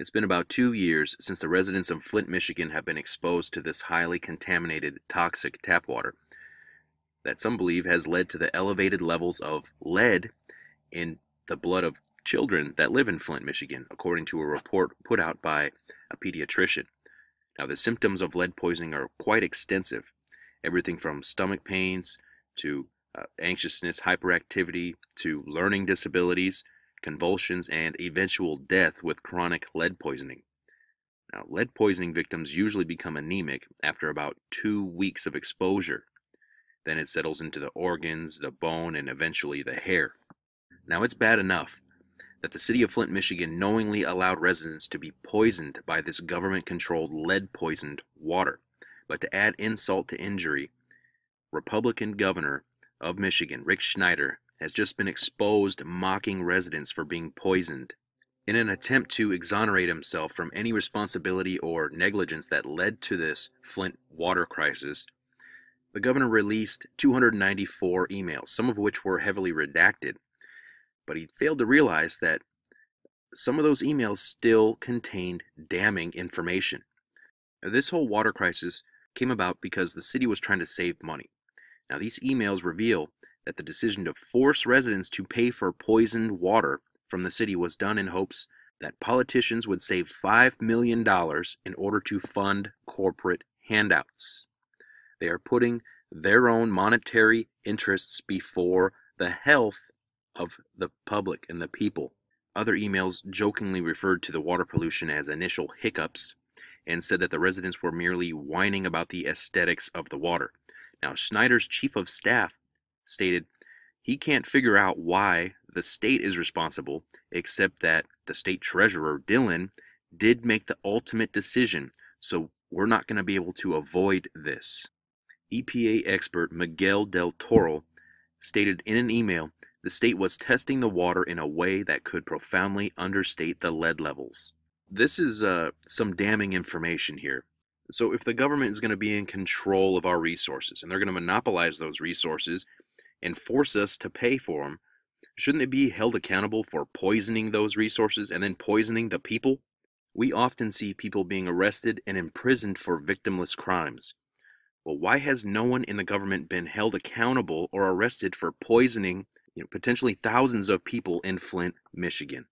It's been about 2 years since the residents of Flint, Michigan have been exposed to this highly contaminated, toxic tap water that some believe has led to the elevated levels of lead in the blood of children that live in Flint, Michigan, according to a report put out by a pediatrician. Now, the symptoms of lead poisoning are quite extensive, everything from stomach pains to anxiousness, hyperactivity, to learning disabilities, convulsions, and eventual death with chronic lead poisoning. Now, lead poisoning victims usually become anemic after about 2 weeks of exposure. Then it settles into the organs, the bone, and eventually the hair. Now, it's bad enough that the city of Flint, Michigan knowingly allowed residents to be poisoned by this government-controlled lead-poisoned water. But to add insult to injury, Republican governor of Michigan, Rick Snyder, has just been exposed mocking residents for being poisoned. In an attempt to exonerate himself from any responsibility or negligence that led to this Flint water crisis, the governor released 294 emails, some of which were heavily redacted. But he failed to realize that some of those emails still contained damning information. Now, this whole water crisis came about because the city was trying to save money. Now, these emails reveal that the decision to force residents to pay for poisoned water from the city was done in hopes that politicians would save $5 million in order to fund corporate handouts. They are putting their own monetary interests before the health of the public and the people. Other emails jokingly referred to the water pollution as initial hiccups and said that the residents were merely whining about the aesthetics of the water. Now, Snyder's chief of staff stated he can't figure out why the state is responsible, except that the state treasurer, Dillon, did make the ultimate decision, so we're not going to be able to avoid this. EPA expert Miguel del Toro stated in an email the state was testing the water in a way that could profoundly understate the lead levels. This is some damning information here. So if the government is going to be in control of our resources and they're going to monopolize those resources and force us to pay for them, shouldn't they be held accountable for poisoning those resources and then poisoning the people? We often see people being arrested and imprisoned for victimless crimes. Well, why has no one in the government been held accountable or arrested for poisoning potentially thousands of people in Flint, Michigan?